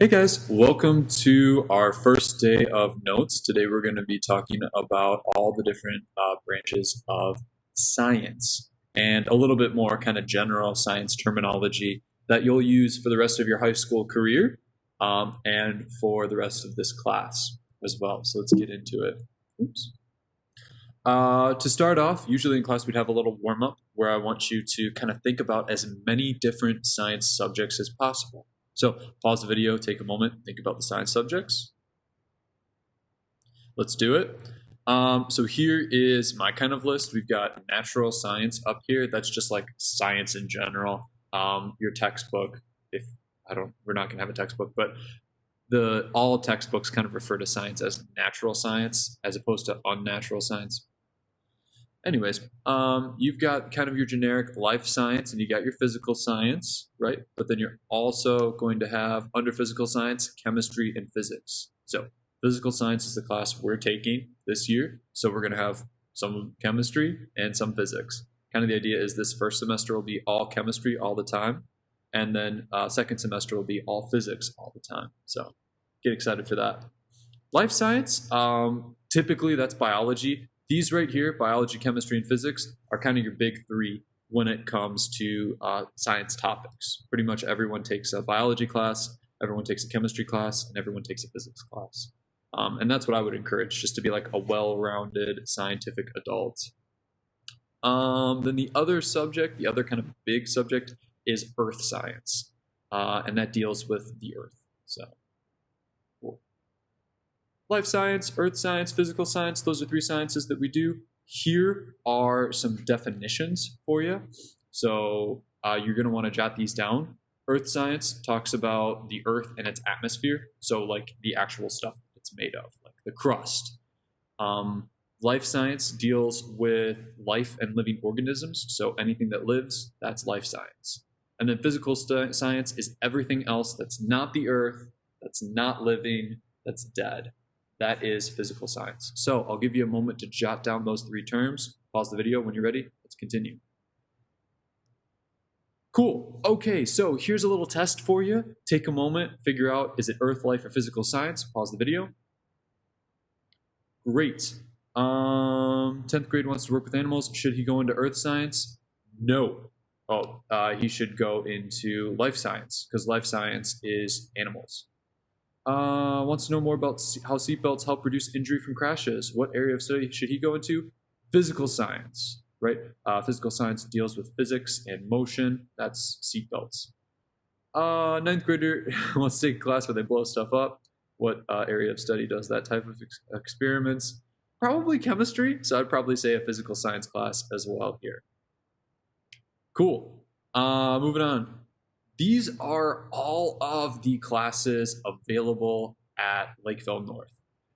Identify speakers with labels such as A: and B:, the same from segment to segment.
A: Hey guys, welcome to our first day of notes. Today we're going to be talking about all the different branches of science and a little bit more kind of general science terminology that you'll use for the rest of your high school career and for the rest of this class as well. So let's get into it. Oops. To start off, usually in class we'd have a little warm up where I want you to kind of think about as many different science subjects as possible. So pause the video, take a moment, think about the science subjects. Let's do it. So here is my kind of list. We've got natural science up here. That's just like science in general. Your textbook, we're not gonna have a textbook, but all textbooks kind of refer to science as natural science as opposed to unnatural science. Anyways, you've got kind of your generic life science and you got your physical science, right? But then you're also going to have under physical science, chemistry and physics. So physical science is the class we're taking this year. So we're going to have some chemistry and some physics. Kind of the idea is this first semester will be all chemistry all the time. And then second semester will be all physics all the time. So get excited for that. Life science, typically that's biology. These right here, biology, chemistry, and physics, are kind of your big three when it comes to science topics. Pretty much everyone takes a biology class, everyone takes a chemistry class, and everyone takes a physics class. And that's what I would encourage, just to be like a well-rounded scientific adult. Then the other subject, the other kind of big subject, is earth science. And that deals with the earth. So life science, earth science, physical science, those are three sciences that we do. Here are some definitions for you. So you're going to want to jot these down. Earth science talks about the earth and its atmosphere. So like the actual stuff it's made of, like the crust. Life science deals with life and living organisms. So anything that lives, that's life science. And then physical science is everything else that's not the earth, that's not living, that's dead. That is physical science. So I'll give you a moment to jot down those three terms. Pause the video when you're ready. Let's continue. Cool. Okay, so here's a little test for you. Take a moment, figure out, is it earth, life, or physical science? Pause the video. Great. 10th grade wants to work with animals. Should he go into earth science? No. He should go into life science because life science is animals. Wants to know more about how seatbelts help reduce injury from crashes. What area of study should he go into? Physical science, right? Physical science deals with physics and motion. That's seatbelts. 9th grader wants to take a class where they blow stuff up. What area of study does that type of experiments? Probably chemistry. So I'd probably say a physical science class as well here. Cool. Moving on. These are all of the classes available at Lakeville North.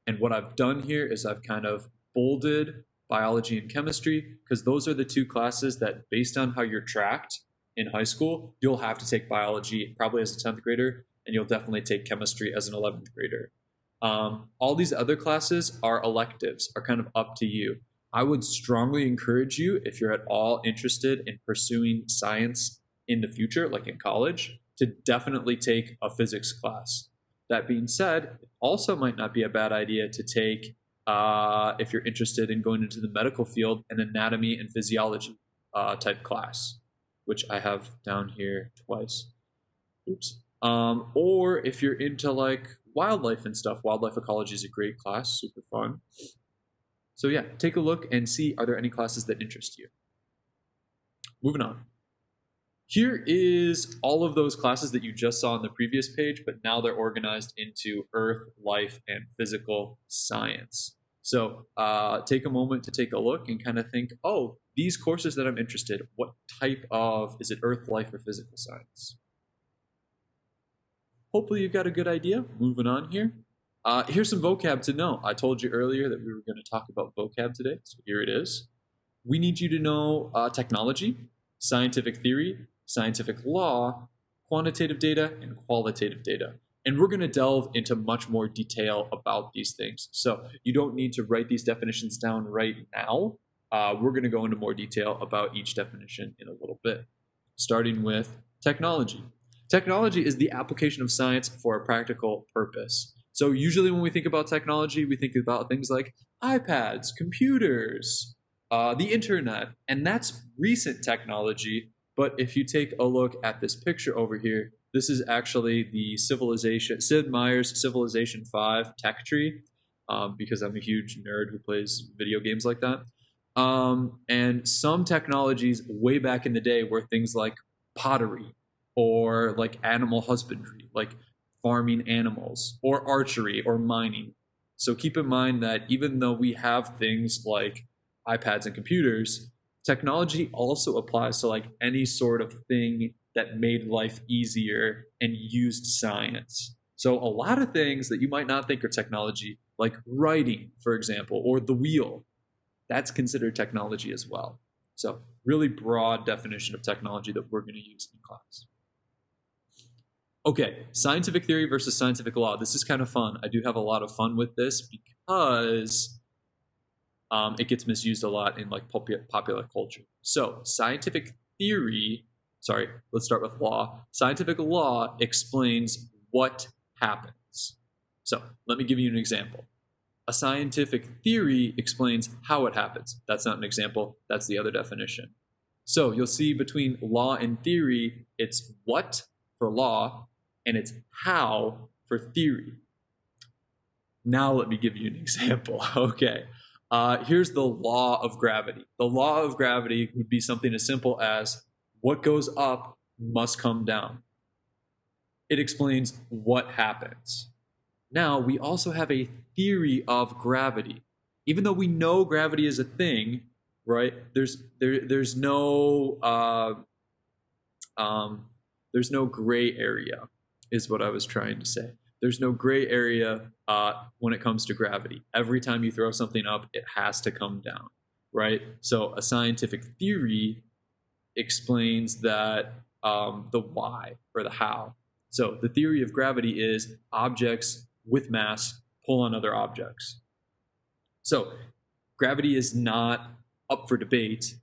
A: And what I've done here is I've kind of bolded biology and chemistry because those are the two classes that, based on how you're tracked in high school, you'll have to take biology probably as a 10th grader, and you'll definitely take chemistry as an 11th grader. All these other classes are electives, are kind of up to you. I would strongly encourage you, if you're at all interested in pursuing science in the future, like in college, to definitely take a physics class. That being said, it also might not be a bad idea to take, if you're interested in going into the medical field, an anatomy and physiology type class, which I have down here twice. Oops. Or if you're into like wildlife and stuff, wildlife ecology is a great class, super fun. So yeah, take a look and see, are there any classes that interest you? Moving on. Here is all of those classes that you just saw on the previous page, but now they're organized into earth, life, and physical science. So take a moment to take a look and kind of think, oh, these courses that I'm interested in, what type of, is it earth, life, or physical science? Hopefully you've got a good idea. Moving on here. Here's some vocab to know. I told you earlier that we were going to talk about vocab today, so here it is. We need you to know technology, scientific theory, scientific law, quantitative data, and qualitative data. And we're going to delve into much more detail about these things. So you don't need to write these definitions down right now. We're going to go into more detail about each definition in a little bit, starting with technology. Technology is the application of science for a practical purpose. So usually when we think about technology, we think about things like iPads, computers, the internet, and that's recent technology. But if you take a look at this picture over here, this is actually the Sid Meier's Civilization 5 tech tree, because I'm a huge nerd who plays video games like that. And some technologies way back in the day were things like pottery or like animal husbandry, like farming animals, or archery or mining. So keep in mind that even though we have things like iPads and computers, technology also applies to like any sort of thing that made life easier and used science. So a lot of things that you might not think are technology, like writing, for example, or the wheel, that's considered technology as well. So really broad definition of technology that we're going to use in class. Okay, scientific theory versus scientific law. This is kind of fun. I do have a lot of fun with this because it gets misused a lot in like popular culture. So scientific theory, let's start with law. Scientific law explains what happens. So let me give you an example. A scientific theory explains how it happens. That's not an example, that's the other definition. So you'll see between law and theory, it's what for law, and it's how for theory. Now let me give you an example. Okay, here's the law of gravity. The law of gravity would be something as simple as what goes up must come down. It explains what happens. Now, we also have a theory of gravity. Even though we know gravity is a thing, right? There's no gray area, is what I was trying to say. There's no gray area when it comes to gravity. Every time you throw something up, it has to come down, right? So a scientific theory explains that the why or the how. So the theory of gravity is objects with mass pull on other objects. So gravity is not up for debate.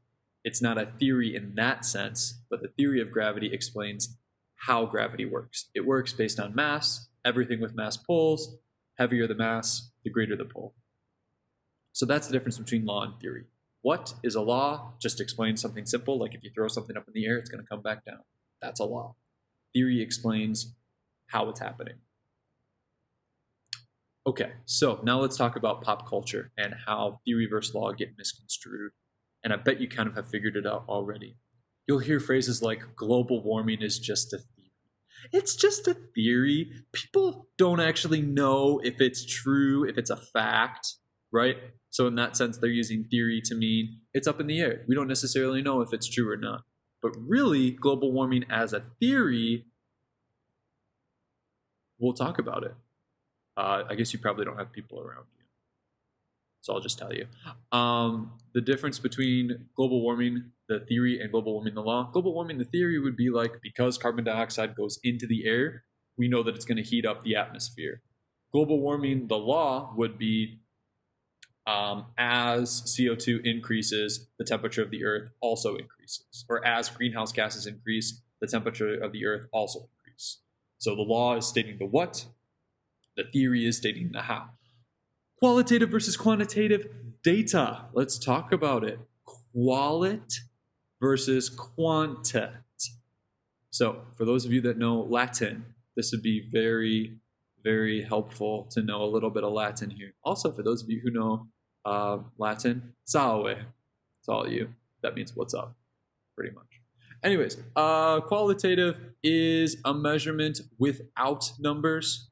A: It's not a theory in that sense, but the theory of gravity explains how gravity works. It works based on mass. Everything with mass pulls. Heavier the mass, the greater the pull. So that's the difference between law and theory. What is a law? Just explains something simple, like if you throw something up in the air, it's going to come back down. That's a law. Theory explains how it's happening. Okay, so now let's talk about pop culture and how theory versus law get misconstrued. And I bet you kind of have figured it out already. You'll hear phrases like global warming is just a theory. It's just a theory. People don't actually know if it's true, if it's a fact, right? So in that sense, they're using theory to mean it's up in the air. We don't necessarily know if it's true or not. But really, global warming as a theory, we'll talk about it. I guess you probably don't have people around you, so I'll just tell you. The difference between global warming, the theory, and global warming, the law. Global warming, the theory would be like, because carbon dioxide goes into the air, we know that it's going to heat up the atmosphere. Global warming, the law, would be as CO2 increases, the temperature of the earth also increases. Or as greenhouse gases increase, the temperature of the earth also increases. So the law is stating the what, the theory is stating the how. Qualitative versus quantitative data. Let's talk about it. Qualit versus quantit. So for those of you that know Latin, this would be very, very helpful to know a little bit of Latin here. Also, for those of you who know Latin, salve. It's all you. That means what's up, pretty much. Anyways, qualitative is a measurement without numbers,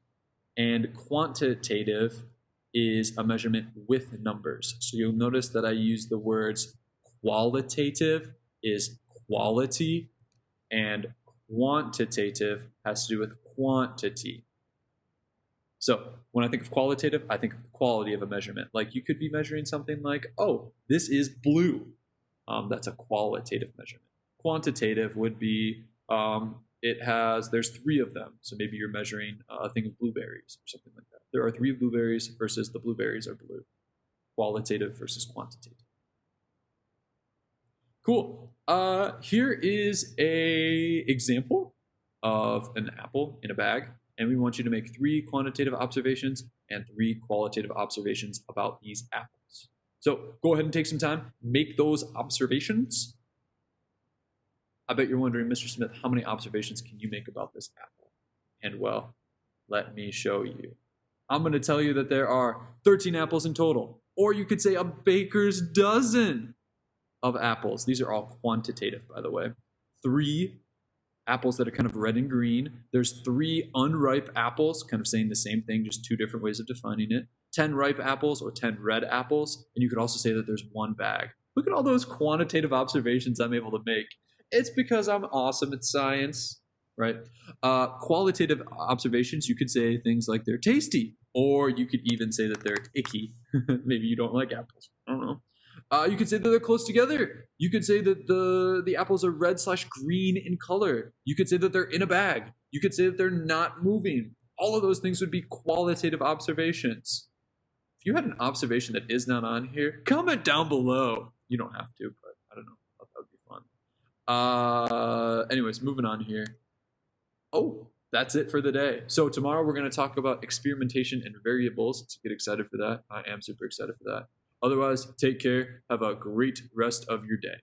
A: and quantitative is a measurement with numbers. So you'll notice that I use the words qualitative is quality, and quantitative has to do with quantity. So when I think of qualitative, I think of the quality of a measurement. Like you could be measuring something like, oh, this is blue. That's a qualitative measurement. Quantitative would be there's 3 of them. So maybe you're measuring a thing of blueberries or something like that. There are 3 blueberries versus the blueberries are blue. Qualitative versus quantitative. Cool. Here is a example of an apple in a bag, and we want you to make 3 quantitative observations and 3 qualitative observations about these apples. So go ahead and take some time, make those observations. I bet you're wondering, Mr. Smith, how many observations can you make about this apple? And well, let me show you. I'm going to tell you that there are 13 apples in total, or you could say a baker's dozen of apples. These are all quantitative, by the way. 3 apples that are kind of red and green. There's 3 unripe apples, kind of saying the same thing, just 2 different ways of defining it. 10 ripe apples or 10 red apples. And you could also say that there's 1 bag. Look at all those quantitative observations I'm able to make. It's because I'm awesome at science, right? Qualitative observations, you could say things like they're tasty, or you could even say that they're icky. Maybe you don't like apples. I don't know. You could say that they're close together. You could say that the apples are red/green in color. You could say that they're in a bag. You could say that they're not moving. All of those things would be qualitative observations. If you had an observation that is not on here, comment down below. You don't have to, but I don't know. I thought that would be fun. Anyways, moving on here. Oh, that's it for the day. So tomorrow we're going to talk about experimentation and variables. So get excited for that. I am super excited for that. Otherwise, take care. Have a great rest of your day.